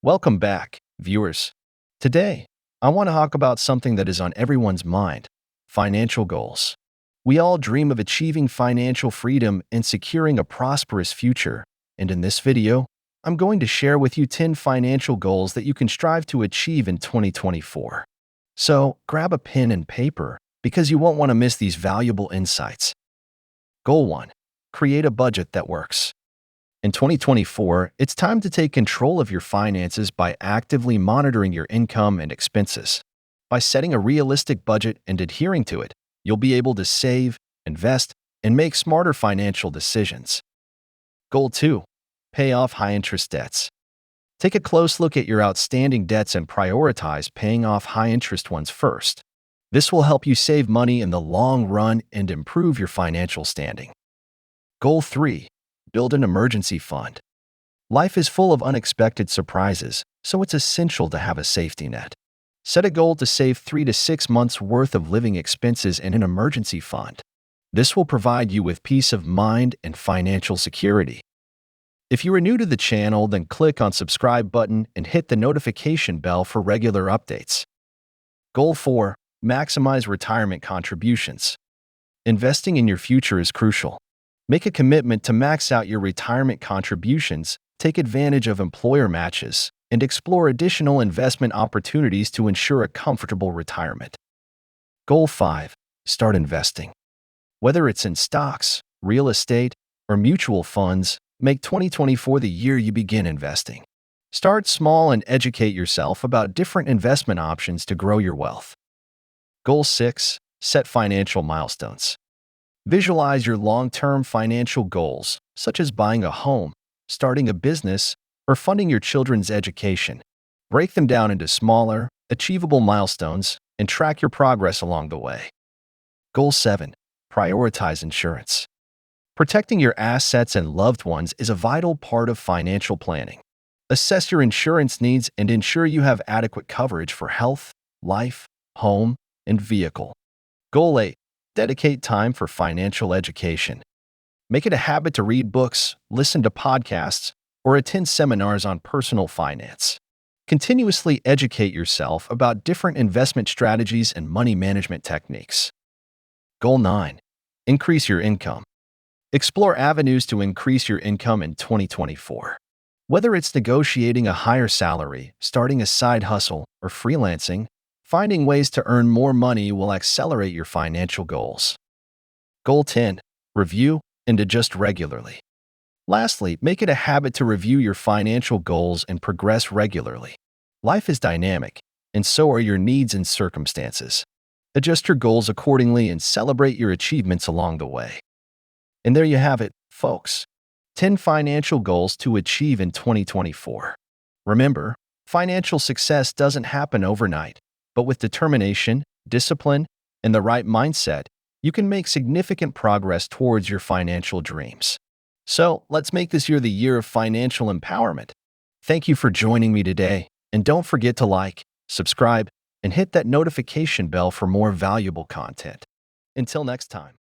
Welcome back, viewers. Today, I want to talk about something that is on everyone's mind: financial goals. We all dream of achieving financial freedom and securing a prosperous future. And in this video, I'm going to share with you 10 financial goals that you can strive to achieve in 2024. So, grab a pen and paper because you won't want to miss these valuable insights. Goal 1. Create a budget that works. In 2024, it's time to take control of your finances by actively monitoring your income and expenses. By setting a realistic budget and adhering to it, you'll be able to save, invest, and make smarter financial decisions. Goal 2. Pay off high-interest debts. Take a close look at your outstanding debts and prioritize paying off high-interest ones first. This will help you save money in the long run and improve your financial standing. Goal 3. Build an emergency fund. Life is full of unexpected surprises, so it's essential to have a safety net. Set a goal to save 3 to 6 months' worth of living expenses in an emergency fund. This will provide you with peace of mind and financial security. If you are new to the channel, then click on subscribe button and hit the notification bell for regular updates. Goal 4. Maximize retirement contributions. Investing in your future is crucial. Make a commitment to max out your retirement contributions, take advantage of employer matches, and explore additional investment opportunities to ensure a comfortable retirement. Goal 5. Start investing. Whether it's in stocks, real estate, or mutual funds, make 2024 the year you begin investing. Start small and educate yourself about different investment options to grow your wealth. Goal 6. Set financial milestones. Visualize your long-term financial goals, such as buying a home, starting a business, or funding your children's education. Break them down into smaller, achievable milestones and track your progress along the way. Goal 7. Prioritize insurance. Protecting your assets and loved ones is a vital part of financial planning. Assess your insurance needs and ensure you have adequate coverage for health, life, home, and vehicle. Goal 8. Dedicate time for financial education. Make it a habit to read books, listen to podcasts, or attend seminars on personal finance. Continuously educate yourself about different investment strategies and money management techniques. Goal 9. Increase your income. Explore avenues to increase your income in 2024. Whether it's negotiating a higher salary, starting a side hustle, or freelancing, finding ways to earn more money will accelerate your financial goals. Goal 10. Review and adjust regularly. Lastly, make it a habit to review your financial goals and progress regularly. Life is dynamic, and so are your needs and circumstances. Adjust your goals accordingly and celebrate your achievements along the way. And there you have it, folks. 10 financial goals to achieve in 2024. Remember, financial success doesn't happen overnight. But with determination, discipline, and the right mindset, you can make significant progress towards your financial dreams. So, let's make this year the year of financial empowerment. Thank you for joining me today, and don't forget to like, subscribe, and hit that notification bell for more valuable content. Until next time.